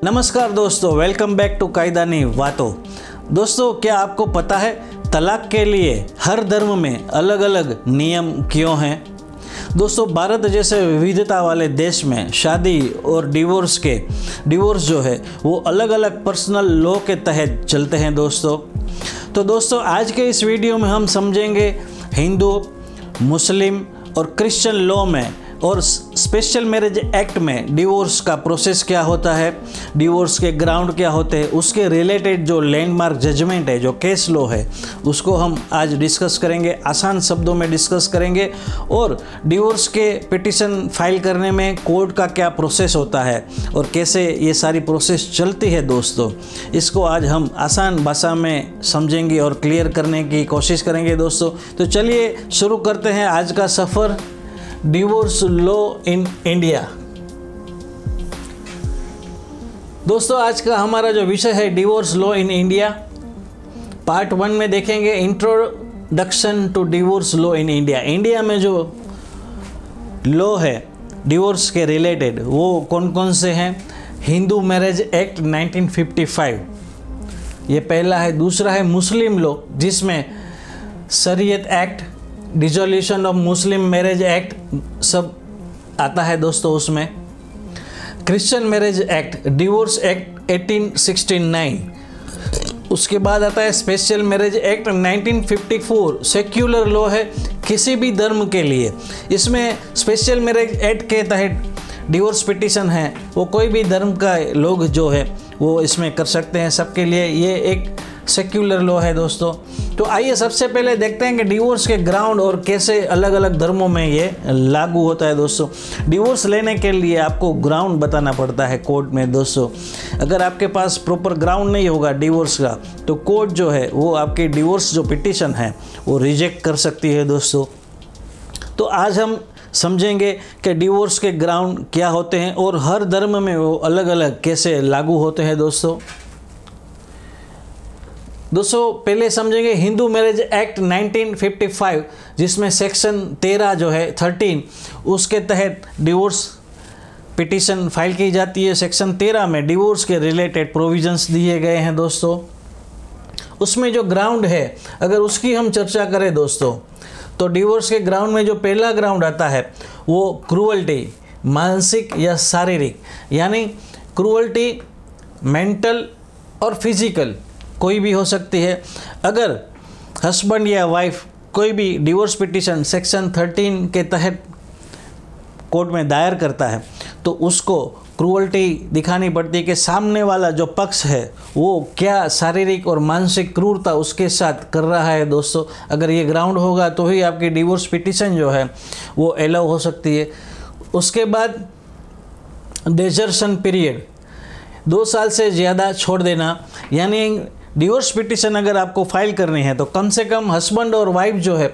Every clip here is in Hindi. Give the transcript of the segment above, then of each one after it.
नमस्कार दोस्तों, वेलकम बैक टू कायदानी बातों। दोस्तों, क्या आपको पता है तलाक के लिए हर धर्म में अलग अलग नियम क्यों हैं? दोस्तों, भारत जैसे विविधता वाले देश में शादी और डिवोर्स जो है वो अलग अलग पर्सनल लॉ के तहत चलते हैं दोस्तों। तो दोस्तों, आज के इस वीडियो में हम समझेंगे हिंदू, मुस्लिम और क्रिश्चियन लॉ में और स्पेशल मैरिज एक्ट में डिवोर्स का प्रोसेस क्या होता है, डिवोर्स के ग्राउंड क्या होते हैं, उसके रिलेटेड जो लैंडमार्क जजमेंट है, जो केस लॉ है, उसको हम आज डिस्कस करेंगे, आसान शब्दों में डिस्कस करेंगे। और डिवोर्स के पिटीशन फाइल करने में कोर्ट का क्या प्रोसेस होता है और कैसे ये सारी प्रोसेस चलती है दोस्तों, इसको आज हम आसान भाषा में समझेंगे और क्लियर करने की कोशिश करेंगे दोस्तों। तो चलिए शुरू करते हैं आज का सफ़र, डिवोर्स लॉ इन इंडिया। दोस्तों, आज का हमारा जो विषय है divorce law in India, part 1 में देखेंगे introduction to divorce law in India. India में जो लॉ है डिवोर्स के रिलेटेड वो कौन कौन से हैं? हिंदू मैरिज एक्ट 1955, ये पहला है। दूसरा है मुस्लिम लॉ, जिसमें शरीयत act, dissolution of Muslim marriage act सब आता है दोस्तों उसमें। Christian marriage act, divorce act 1869। उसके बाद आता है special marriage act 1954, secular law है किसी भी धर्म के लिए। इसमें स्पेशल मैरिज एक्ट के तहत डिवोर्स पिटीशन है वो कोई भी धर्म का लोग जो है वो इसमें कर सकते हैं, सबके लिए ये एक सेक्युलर लॉ है दोस्तों। तो आइए सबसे पहले देखते हैं कि डिवोर्स के ग्राउंड और कैसे अलग अलग धर्मों में ये लागू होता है दोस्तों। डिवोर्स लेने के लिए आपको ग्राउंड बताना पड़ता है कोर्ट में दोस्तों। अगर आपके पास प्रॉपर ग्राउंड नहीं होगा डिवोर्स का, तो कोर्ट जो है वो आपकी डिवोर्स जो पिटीशन है वो रिजेक्ट कर सकती है दोस्तों। तो आज हम समझेंगे कि डिवोर्स के ग्राउंड क्या होते हैं और हर धर्म में वो अलग अलग कैसे लागू होते हैं दोस्तों। पहले समझेंगे हिंदू मैरिज एक्ट 1955, जिसमें सेक्शन 13 जो है 13, उसके तहत डिवोर्स पिटीशन फाइल की जाती है। सेक्शन 13 में डिवोर्स के रिलेटेड प्रोविजंस दिए गए हैं दोस्तों। उसमें जो ग्राउंड है अगर उसकी हम चर्चा करें दोस्तों, तो डिवोर्स के ग्राउंड में जो पहला ग्राउंड आता है वो क्रूअल्टी, मानसिक या शारीरिक, यानी क्रूअल्टी मेंटल और फिजिकल कोई भी हो सकती है। अगर हस्बैंड या वाइफ कोई भी डिवोर्स पिटीशन सेक्शन 13 के तहत कोर्ट में दायर करता है तो उसको क्रूअल्टी दिखानी पड़ती है कि सामने वाला जो पक्ष है वो क्या शारीरिक और मानसिक क्रूरता उसके साथ कर रहा है दोस्तों। अगर ये ग्राउंड होगा तो ही आपकी डिवोर्स पिटीशन जो है वो अलाउ हो सकती है। उसके बाद डेजर्शन पीरियड, 2 साल से ज़्यादा छोड़ देना, यानी डिवोर्स पिटीशन अगर आपको फाइल करनी है तो कम से कम हस्बैंड और वाइफ जो है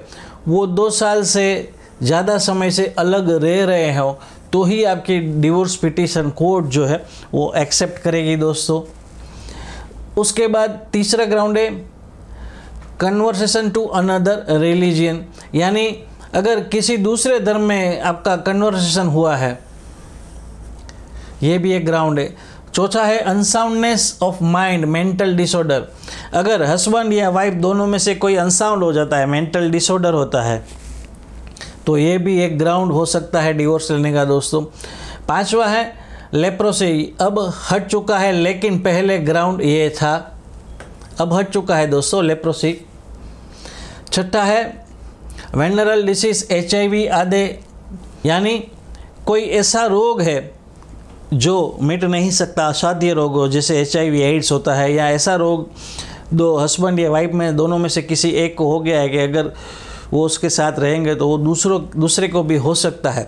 वो 2 साल से ज़्यादा समय से अलग रह रहे हो तो ही आपकी डिवोर्स पिटीशन कोर्ट जो है वो एक्सेप्ट करेगी दोस्तों। उसके बाद तीसरा ग्राउंड है कन्वर्सेशन टू अनदर रिलीजन, यानी अगर किसी दूसरे धर्म में आपका कन्वर्सेशन हुआ है, ये भी एक ग्राउंड है। चौथा है unsoundness of mind, mental disorder. अगर हस्बैंड या वाइफ दोनों में से कोई अनसाउंड हो जाता है, मेंटल डिसऑर्डर होता है, तो ये भी एक ग्राउंड हो सकता है डिवोर्स लेने का दोस्तों। 5वां है लेप्रोसी, अब हट चुका है लेकिन पहले ग्राउंड ये था, अब हट चुका है दोस्तों लेप्रोसी। 6ठा है वेनरल डिसीज, HIV आदि, यानी कोई ऐसा रोग है जो मिट नहीं सकता, असाध्य रोग हो, जैसे HIV एड्स होता है, या ऐसा रोग दो हस्बैंड या वाइफ में दोनों में से किसी एक को हो गया है कि अगर वो उसके साथ रहेंगे तो वो दूसरे को भी हो सकता है,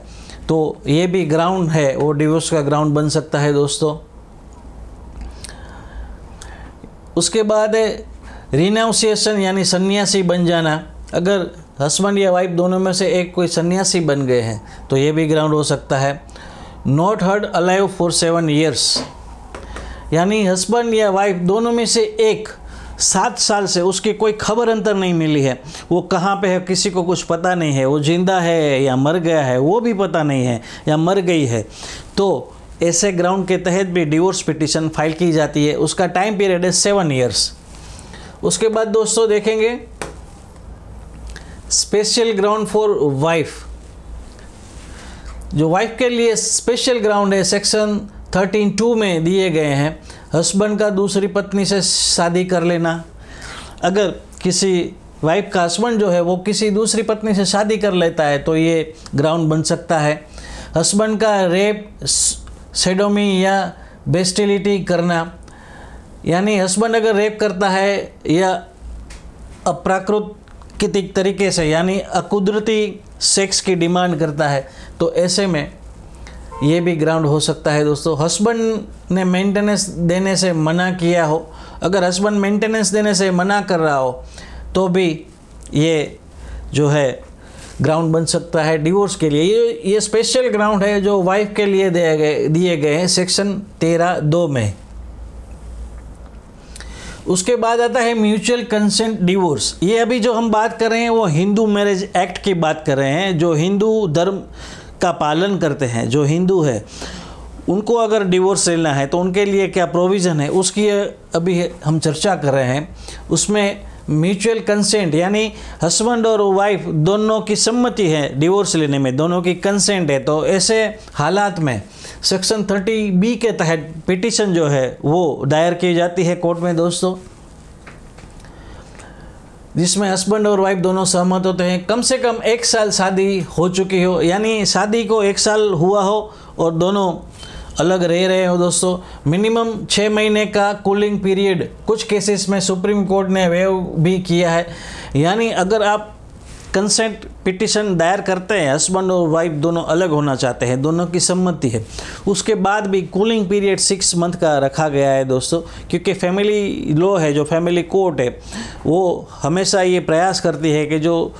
तो ये भी ग्राउंड है, वो डिवोर्स का ग्राउंड बन सकता है दोस्तों। उसके बाद है रिनाउंसिएशन, यानी सन्यासी बन जाना। अगर हस्बैंड या वाइफ दोनों में से एक कोई सन्यासी बन गए हैं तो ये भी ग्राउंड हो सकता है। Not heard alive for 7 years, यानी हस्बैंड या वाइफ दोनों में से एक 7 साल से उसकी कोई खबर अंतर नहीं मिली है, वो कहाँ पे है किसी को कुछ पता नहीं है, वो जिंदा है या मर गया है वो भी पता नहीं है या मर गई है, तो ऐसे ग्राउंड के तहत भी डिवोर्स पिटीशन फाइल की जाती है। उसका टाइम पीरियड है 7 ईयर्स। उसके बाद दोस्तों देखेंगे स्पेशल ग्राउंड फॉर वाइफ। जो वाइफ के लिए स्पेशल ग्राउंड है सेक्शन 13(2) में दिए गए हैं। हस्बैंड का दूसरी पत्नी से शादी कर लेना। अगर किसी वाइफ का हस्बैंड जो है वो किसी दूसरी पत्नी से शादी कर लेता है तो ये ग्राउंड बन सकता है। हस्बैंड का रेप, सेडोमी या बेस्टिलिटी करना, यानी हस्बैंड अगर रेप करता है या अप्राकृतिक तरीके से यानी अकुदरती सेक्स की डिमांड करता है तो ऐसे में ये भी ग्राउंड हो सकता है दोस्तों। हस्बैंड ने मेंटेनेंस देने से मना किया हो, अगर हस्बैंड मेंटेनेंस देने से मना कर रहा हो तो भी ये जो है ग्राउंड बन सकता है डिवोर्स के लिए। ये स्पेशल ग्राउंड है जो वाइफ के लिए दिए गए हैं सेक्शन 13(2) में। उसके बाद आता है म्यूचुअल कंसेंट डिवोर्स। ये अभी जो हम बात कर रहे हैं वो हिंदू मैरिज एक्ट की बात कर रहे हैं। जो हिंदू धर्म का पालन करते हैं, जो हिंदू है, उनको अगर डिवोर्स लेना है तो उनके लिए क्या प्रोविज़न है उसकी अभी हम चर्चा कर रहे हैं। उसमें म्यूचुअल कंसेंट यानी हस्बैंड और वाइफ दोनों की सम्मति है डिवोर्स लेने में, दोनों की कंसेंट है। तो ऐसे हालात में सेक्शन 30B के तहत पिटीशन जो है वो दायर की जाती है कोर्ट में दोस्तों, जिसमें हस्बैंड और वाइफ दोनों सहमत होते हैं। कम से कम 1 साल शादी हो चुकी हो, यानी शादी को 1 साल हुआ हो और दोनों अलग रह रहे हो दोस्तों। मिनिमम 6 महीने का कूलिंग पीरियड कुछ केसेस में सुप्रीम कोर्ट ने वेव भी किया है। यानी अगर आप कंसेंट पिटीशन दायर करते हैं, हस्बैंड और वाइफ दोनों अलग होना चाहते हैं, दोनों की सम्मति है, उसके बाद भी कूलिंग पीरियड 6 मंथ का रखा गया है दोस्तों। क्योंकि फैमिली लॉ है, जो फैमिली कोर्ट है, वो हमेशा ये प्रयास करती है कि जो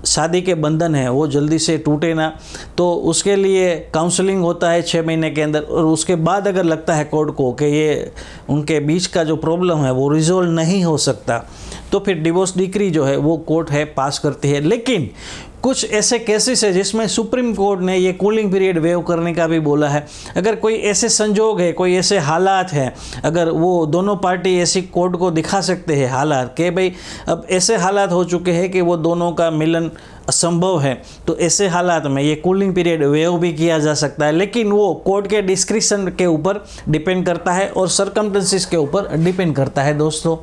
शादी के बंधन है वो जल्दी से टूटे ना। तो उसके लिए काउंसलिंग होता है 6 महीने के अंदर, और उसके बाद अगर लगता है कोर्ट को कि ये उनके बीच का जो प्रॉब्लम है वो रिजोल्व नहीं हो सकता तो फिर डिवोर्स डिक्री जो है वो कोर्ट है पास करती है। लेकिन कुछ ऐसे केसेस है जिसमें सुप्रीम कोर्ट ने ये कूलिंग पीरियड वेव करने का भी बोला है। अगर कोई ऐसे संजोग है, कोई ऐसे हालात हैं, अगर वो दोनों पार्टी ऐसी कोर्ट को दिखा सकते हैं हालात कि भाई अब ऐसे हालात हो चुके हैं कि वो दोनों का मिलन असंभव है, तो ऐसे हालात में ये कूलिंग पीरियड वेव भी किया जा सकता है। लेकिन वो कोर्ट के डिस्क्रिप्शन के ऊपर डिपेंड करता है और सर्कमस्टेंसेस के ऊपर डिपेंड करता है दोस्तों।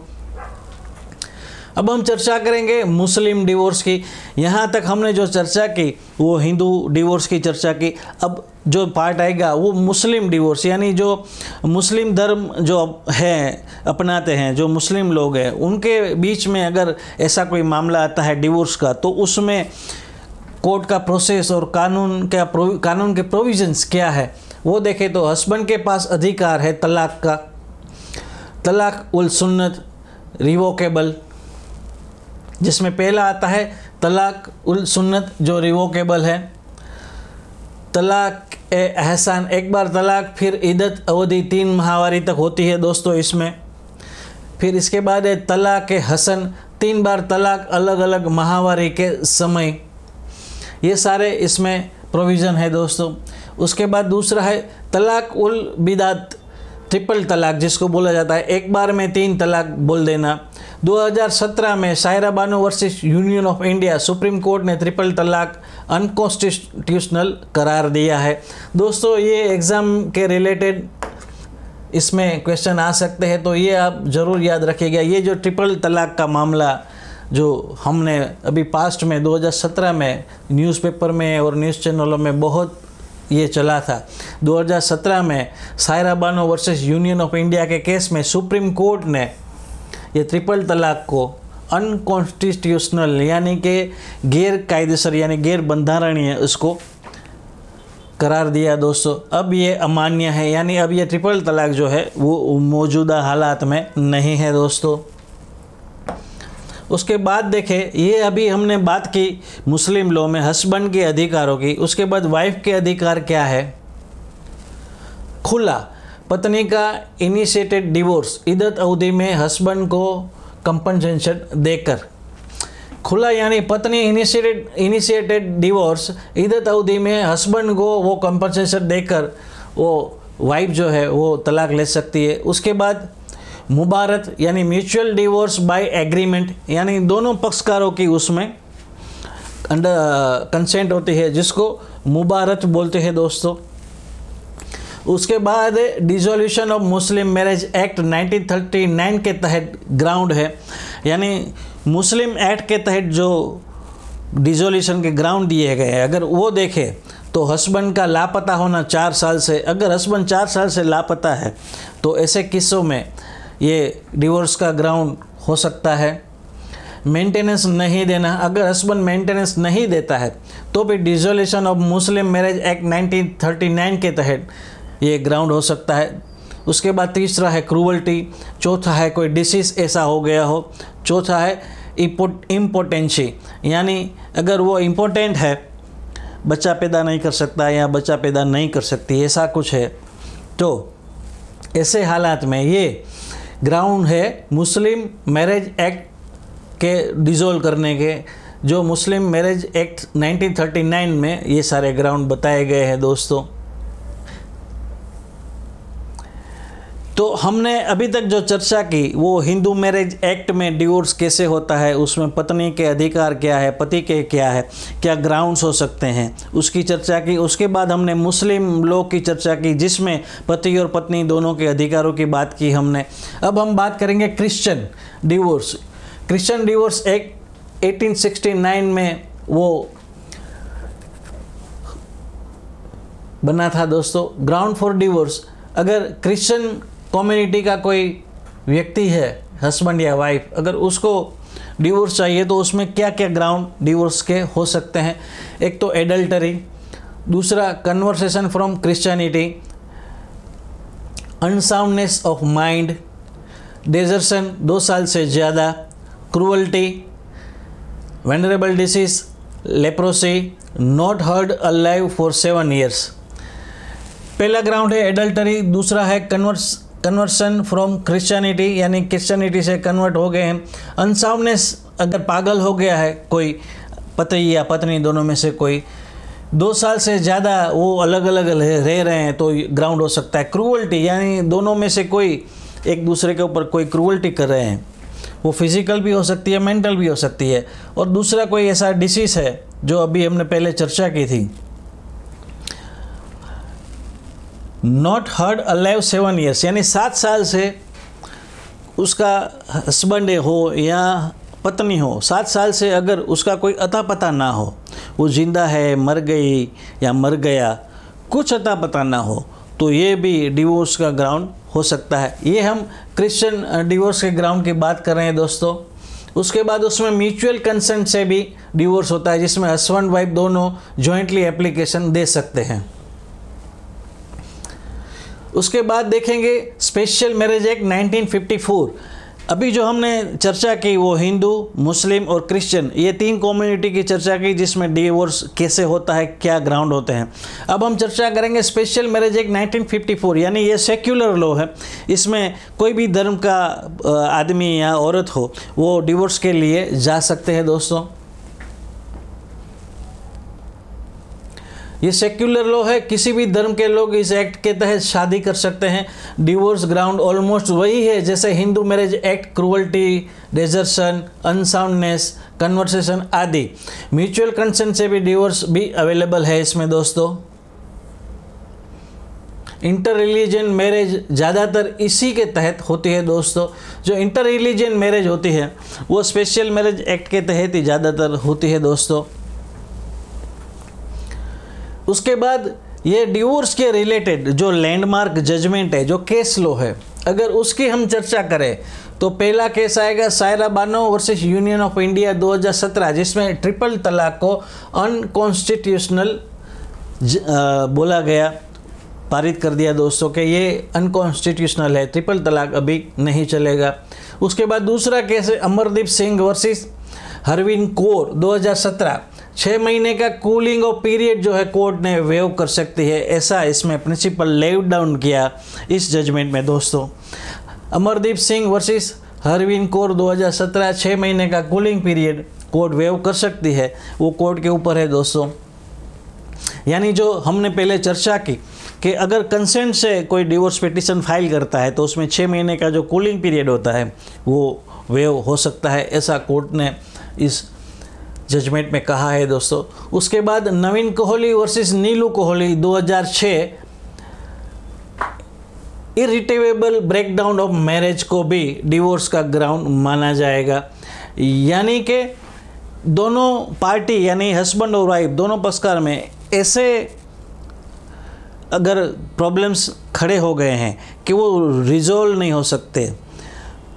अब हम चर्चा करेंगे मुस्लिम डिवोर्स की। यहाँ तक हमने जो चर्चा की वो हिंदू डिवोर्स की चर्चा की। अब जो पार्ट आएगा वो मुस्लिम डिवोर्स, यानी जो मुस्लिम धर्म जो है अपनाते हैं, जो मुस्लिम लोग हैं, उनके बीच में अगर ऐसा कोई मामला आता है डिवोर्स का तो उसमें कोर्ट का प्रोसेस और कानून के प्रोविजंस क्या है वो देखें तो हस्बैंड के पास अधिकार है तलाक का, तलाक उल सुन्नत रिवोकेबल, जिसमें पहला आता है तलाक उल सुन्नत जो रिवोकेबल है। तलाक ए एहसान, एक बार तलाक, फिर इद्दत अवधि 3 माहवारी तक होती है दोस्तों इसमें। फिर इसके बाद है तलाक ए हसन, 3 बार तलाक अलग अलग माहवारी के समय। ये सारे इसमें प्रोविज़न है दोस्तों। उसके बाद दूसरा है तलाक उल बिदात, ट्रिपल तलाक जिसको बोला जाता है, एक बार में 3 तलाक बोल देना। 2017 में Saira Bano versus union of India supreme court ने ट्रिपल तलाक अनकॉन्स्टिट्यूशनल करार दिया है दोस्तों। ये एग्ज़ाम के रिलेटेड इसमें क्वेश्चन आ सकते हैं, तो ये आप ज़रूर याद रखिएगा। ये जो ट्रिपल तलाक का मामला जो हमने अभी पास्ट में 2017 में न्यूज़पेपर में और न्यूज़ चैनलों में बहुत ये चला था। 2017 में Saira Bano versus union of India के केस में सुप्रीम कोर्ट ने ये ट्रिपल तलाक को अनकॉन्स्टिट्यूशनल यानी कि गैर कायदेसर यानी गैर बंधारणीय उसको करार दिया दोस्तों। अब ये अमान्य है, यानी अब ये ट्रिपल तलाक जो है वो मौजूदा हालात में नहीं है दोस्तों। उसके बाद देखें, ये अभी हमने बात की मुस्लिम लॉ में हस्बैंड के अधिकारों की। उसके बाद वाइफ के अधिकार क्या है? खुला, पत्नी का इनिशिएटेड डिवोर्स इद्दत अवधि में हस्बैंड को कंपनसेशन देकर। खुला यानी पत्नी इनिशिएटेड डिवोर्स इद्दत अवधि में हस्बैंड को वो कंपनसेशन देकर वो वाइफ जो है वो तलाक ले सकती है। उसके बाद मुबारत यानी म्यूचुअल डिवोर्स बाय एग्रीमेंट, यानी दोनों पक्षकारों की उसमें कंसेंट होती है, जिसको मुबारत बोलते हैं दोस्तों। उसके बाद dissolution of Muslim marriage act 1939 के तहत ग्राउंड है, यानी मुस्लिम एक्ट के तहत जो डिसोल्यूशन के ग्राउंड दिए गए हैं, अगर वो देखें तो हस्बैंड का लापता होना 4 साल से, अगर हस्बैंड 4 साल से लापता है तो ऐसे किस्सों में ये डिवोर्स का ग्राउंड हो सकता है। मेंटेनेंस नहीं देना, अगर हस्बैंड मेंटेनेंस नहीं देता है तो भी dissolution of Muslim marriage act 1939 के तहत ये ग्राउंड हो सकता है। उसके बाद तीसरा है क्रूअल्टी, चौथा है कोई डिसीज़ ऐसा हो गया हो, चौथा है इम्पोटेंसी, यानी अगर वो इम्पोर्टेंट है, बच्चा पैदा नहीं कर सकता या बच्चा पैदा नहीं कर सकती, ऐसा कुछ है, तो ऐसे हालात में ये ग्राउंड है मुस्लिम मैरिज एक्ट के डिसॉल्व करने के। जो मुस्लिम मैरिज एक्ट 1939 में ये सारे ग्राउंड बताए गए हैं दोस्तों। तो हमने अभी तक जो चर्चा की वो हिंदू मैरिज एक्ट में डिवोर्स कैसे होता है, उसमें पत्नी के अधिकार क्या है, पति के क्या है, क्या ग्राउंड्स हो सकते हैं, उसकी चर्चा की। उसके बाद हमने मुस्लिम लॉ की चर्चा की, जिसमें पति और पत्नी दोनों के अधिकारों की बात की हमने। अब हम बात करेंगे Christian divorce. Christian divorce act 1869 में वो बना था दोस्तों। ग्राउंड फॉर डिवोर्स, अगर क्रिश्चियन कम्युनिटी का कोई व्यक्ति है, हस्बैंड या वाइफ, अगर उसको डिवोर्स चाहिए तो उसमें क्या क्या ग्राउंड डिवोर्स के हो सकते हैं। एक तो एडल्टरी, दूसरा conversation from Christianity, unsoundness of mind, desertion 2 साल से ज़्यादा, cruelty, venerable disease, leprosy, not heard alive for 7 years। पहला ग्राउंड है एडल्टरी, दूसरा है कन्वर्सन फ्रॉम क्रिश्चियनिटी, यानी क्रिश्चियनिटी से कन्वर्ट हो गए हैं। अनसाउंडनेस, अगर पागल हो गया है कोई पति या पत्नी दोनों में से कोई, 2 साल से ज़्यादा वो अलग अलग रह रहे हैं तो ग्राउंड हो सकता है। क्रूअल्टी, यानी दोनों में से कोई एक दूसरे के ऊपर कोई क्रूअल्टी कर रहे हैं, वो फिजिकल भी हो सकती है, मेंटल भी हो सकती है। और दूसरा कोई ऐसा डिसीज़ है जो अभी हमने पहले चर्चा की थी, नॉट हर्ड अलाइव 7 years, यानी 7 साल से उसका हस्बैंड हो या पत्नी हो, 7 साल से अगर उसका कोई अता पता ना हो, वो जिंदा है, मर गई या मर गया, कुछ अता पता ना हो, तो ये भी डिवोर्स का ग्राउंड हो सकता है। ये हम क्रिश्चियन डिवोर्स के ग्राउंड की बात कर रहे हैं दोस्तों। उसके बाद उसमें म्यूचुअल कंसेंट से भी डिवोर्स होता है, जिसमें हस्बैंड वाइफ दोनों जॉइंटली एप्लीकेशन दे सकते हैं। उसके बाद देखेंगे स्पेशल मैरिज एक्ट 1954। अभी जो हमने चर्चा की वो हिंदू, मुस्लिम और क्रिश्चियन, ये 3 कम्युनिटी की चर्चा की, जिसमें डिवोर्स कैसे होता है, क्या ग्राउंड होते हैं। अब हम चर्चा करेंगे स्पेशल मैरिज एक्ट 1954, यानी ये सेक्युलर लॉ है। इसमें कोई भी धर्म का आदमी या औरत हो वो डिवोर्स के लिए जा सकते हैं दोस्तों। ये सेक्युलर लॉ है, किसी भी धर्म के लोग इस एक्ट के तहत शादी कर सकते हैं। डिवोर्स ग्राउंड ऑलमोस्ट वही है जैसे Hindu marriage act, cruelty, desertion, unsoundness, conversation आदि। म्यूचुअल कंसेंट से भी डिवोर्स भी अवेलेबल है इसमें दोस्तों। इंटर रिलीजन मैरिज ज़्यादातर इसी के तहत होती है दोस्तों। जो इंटर रिलीजन मैरिज होती है वो स्पेशल मैरिज एक्ट के तहत ही ज़्यादातर होती है दोस्तों। उसके बाद ये डिवोर्स के रिलेटेड जो लैंडमार्क जजमेंट है, जो केस लॉ है, अगर उसकी हम चर्चा करें तो पहला केस आएगा Saira Bano versus union of India 2017, जिसमें ट्रिपल तलाक को अनकॉन्स्टिट्यूशनल बोला गया, पारित कर दिया दोस्तों कि ये अनकॉन्स्टिट्यूशनल है, ट्रिपल तलाक अभी नहीं चलेगा। उसके बाद दूसरा केस है अमरदीप सिंह वर्सेस हरविंद कौर 2017। 6 महीने का कूलिंग ऑफ पीरियड जो है कोर्ट ने वेव कर सकती है, ऐसा इसमें प्रिंसिपल लेव डाउन किया इस जजमेंट में दोस्तों। अमरदीप सिंह वर्सेस हरविंद कौर 2017, 6 महीने का कूलिंग पीरियड कोर्ट वेव कर सकती है, वो कोर्ट के ऊपर है दोस्तों। यानी जो हमने पहले चर्चा की कि अगर कंसेंट से कोई डिवोर्स पिटीशन फाइल करता है तो उसमें 6 महीने का जो कूलिंग पीरियड होता है वो वेव हो सकता है, ऐसा कोर्ट ने इस जजमेंट में कहा है दोस्तों। उसके बाद Naveen Kohli versus Neelu Kohli 2006, irretrievable breakdown of marriage को भी डिवोर्स का ग्राउंड माना जाएगा। यानी कि दोनों पार्टी यानी हस्बैंड और वाइफ दोनों पक्षकार में ऐसे अगर प्रॉब्लम्स खड़े हो गए हैं कि वो रिजॉल्व नहीं हो सकते,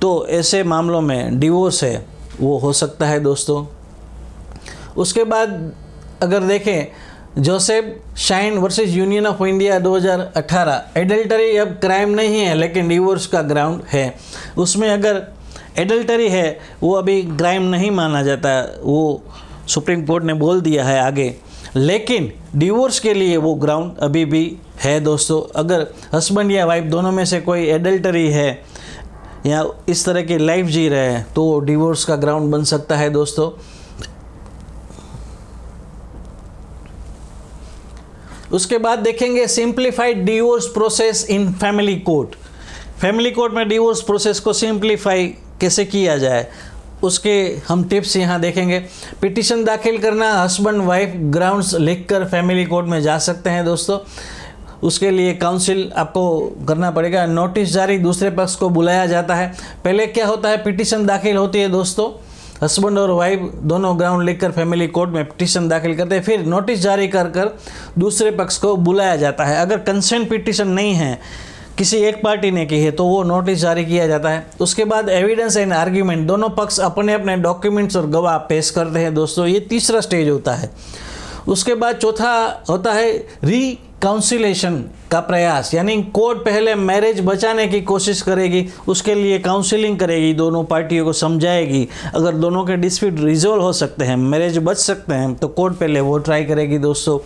तो ऐसे मामलों में डिवोर्स है वो हो सकता है दोस्तों। उसके बाद अगर देखें Joseph shine versus union of India 2018, adultery अब क्राइम नहीं है लेकिन डिवोर्स का ग्राउंड है। उसमें अगर एडल्टरी है वो अभी क्राइम नहीं माना जाता, वो सुप्रीम कोर्ट ने बोल दिया है आगे, लेकिन डिवोर्स के लिए वो ग्राउंड अभी भी है दोस्तों। अगर हस्बैंड या वाइफ दोनों में से कोई एडल्टरी है या इस तरह की लाइफ जी रहे हैं तो डिवोर्स का ग्राउंड बन सकता है दोस्तों। उसके बाद देखेंगे simplified divorce process in family court. Family court में डिवोर्स प्रोसेस को सिंप्लीफाई कैसे किया जाए उसके हम टिप्स यहाँ देखेंगे। पिटीशन दाखिल करना, हस्बैंड वाइफ ग्राउंड्स लिखकर फैमिली कोर्ट में जा सकते हैं दोस्तों। उसके लिए काउंसिल आपको करना पड़ेगा। नोटिस जारी, दूसरे पक्ष को बुलाया जाता है। पहले क्या होता है, पिटीशन दाखिल होती है दोस्तों, हस्बैंड और वाइफ दोनों ग्राउंड लिखकर फैमिली कोर्ट में पिटीशन दाखिल करते हैं, फिर नोटिस जारी कर दूसरे पक्ष को बुलाया जाता है। अगर कंसेंट पिटीशन नहीं है, किसी एक पार्टी ने की है, तो वो नोटिस जारी किया जाता है। उसके बाद एविडेंस एंड आर्ग्यूमेंट, दोनों पक्ष अपने अपने डॉक्यूमेंट्स और गवाह पेश करते हैं दोस्तों, ये तीसरा स्टेज होता है। उसके बाद चौथा होता है रिकाउंसिलेशन का प्रयास, यानी कोर्ट पहले मैरिज बचाने की कोशिश करेगी, उसके लिए काउंसिलिंग करेगी, दोनों पार्टियों को समझाएगी। अगर दोनों के डिस्प्यूट रिजोल्व हो सकते हैं, मैरिज बच सकते हैं, तो कोर्ट पहले वो ट्राई करेगी दोस्तों।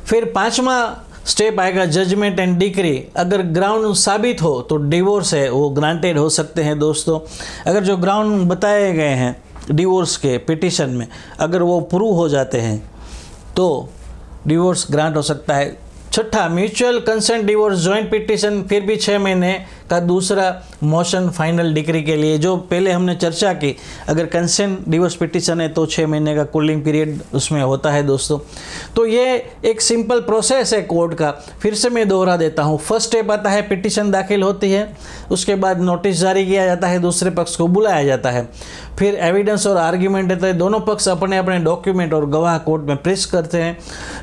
फिर पांचवा स्टेप आएगा जजमेंट एंड डिक्री। अगर ग्राउंड साबित हो तो डिवोर्स है वो ग्रांटेड हो सकते हैं दोस्तों। अगर जो ग्राउंड बताए गए हैं डिवोर्स के पिटीशन में अगर वो प्रूव हो जाते हैं तो डिवोर्स ग्रांट हो सकता है। छठा mutual consent divorce joint petition, फिर भी 6 महीने का दूसरा मोशन फाइनल डिक्री के लिए, जो पहले हमने चर्चा की। अगर कंसेंट डिवोर्स पिटीशन है तो 6 महीने का कूलिंग पीरियड उसमें होता है दोस्तों। तो ये एक सिंपल प्रोसेस है कोर्ट का। फिर से मैं दोहरा देता हूँ। फर्स्ट स्टेप आता है पिटीशन दाखिल होती है, उसके बाद नोटिस जारी किया जाता है, दूसरे पक्ष को बुलाया जाता है, फिर एविडेंस और आर्ग्यूमेंट देते हैं, दोनों पक्ष अपने अपने डॉक्यूमेंट और गवाह कोर्ट में पेश करते हैं।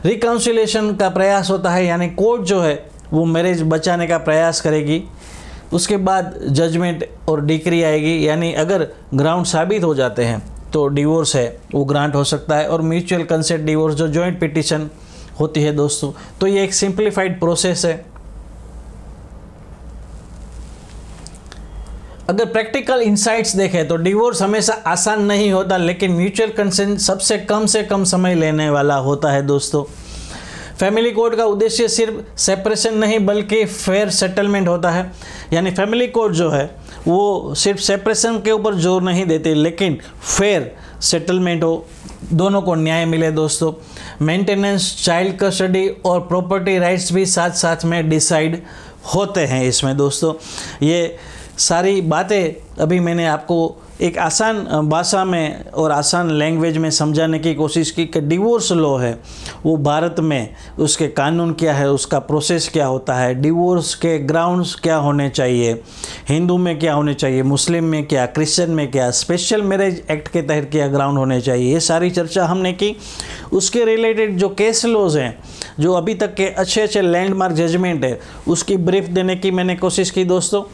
रिकाउंसिलेशन का प्रयास होता है, यानी कोर्ट जो है वो मैरिज बचाने का प्रयास करेगी। उसके बाद जजमेंट और डिक्री आएगी, यानी अगर ग्राउंड साबित हो जाते हैं तो डिवोर्स है वो ग्रांट हो सकता है। और म्यूचुअल कंसेंट डिवोर्स जो जॉइंट पिटीशन होती है दोस्तों, तो ये एक सिंप्लीफाइड प्रोसेस है। अगर प्रैक्टिकल इंसाइट्स देखें तो डिवोर्स हमेशा आसान नहीं होता, लेकिन म्यूचुअल कंसेंट सबसे कम से कम समय लेने वाला होता है दोस्तों। फैमिली कोर्ट का उद्देश्य सिर्फ सेपरेशन नहीं बल्कि फेयर सेटलमेंट होता है, यानी फैमिली कोर्ट जो है वो सिर्फ सेपरेशन के ऊपर जोर नहीं देते, लेकिन फेयर सेटलमेंट हो, दोनों को न्याय मिले दोस्तों। मेंटेनेंस, चाइल्ड कस्टडी और प्रॉपर्टी राइट्स भी साथ साथ में डिसाइड होते हैं इसमें दोस्तों। ये सारी बातें अभी मैंने आपको एक आसान भाषा में और आसान लैंग्वेज में समझाने की कोशिश की कि डिवोर्स लॉ है वो भारत में उसके कानून क्या है, उसका प्रोसेस क्या होता है, डिवोर्स के ग्राउंड्स क्या होने चाहिए, हिंदू में क्या होने चाहिए, मुस्लिम में क्या, क्रिश्चियन में क्या, स्पेशल मैरिज एक्ट के तहत क्या ग्राउंड होने चाहिए, ये सारी चर्चा हमने की। उसके रिलेटेड जो केस लॉज हैं, जो अभी तक के अच्छे अच्छे लैंडमार्क जजमेंट है, उसकी ब्रीफ देने की मैंने कोशिश की दोस्तों।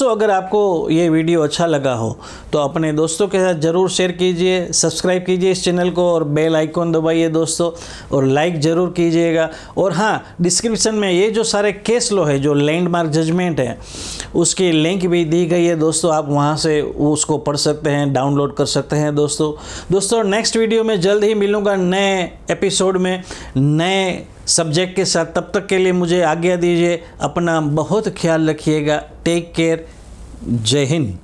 अगर आपको ये वीडियो अच्छा लगा हो तो अपने दोस्तों के साथ ज़रूर शेयर कीजिए, सब्सक्राइब कीजिए इस चैनल को और बेल आइकॉन दबाइए दोस्तों, और लाइक ज़रूर कीजिएगा। और हाँ, डिस्क्रिप्शन में ये जो सारे केस लो है, जो लैंडमार्क जजमेंट है, उसकी लिंक भी दी गई है दोस्तों, आप वहाँ से उसको पढ़ सकते हैं, डाउनलोड कर सकते हैं दोस्तों। नेक्स्ट वीडियो में जल्द ही मिलूँगा नए एपिसोड में नए सब्जेक्ट के साथ। तब तक के लिए मुझे आज्ञा दीजिए, अपना बहुत ख्याल रखिएगा। टेक केयर, जय हिंद।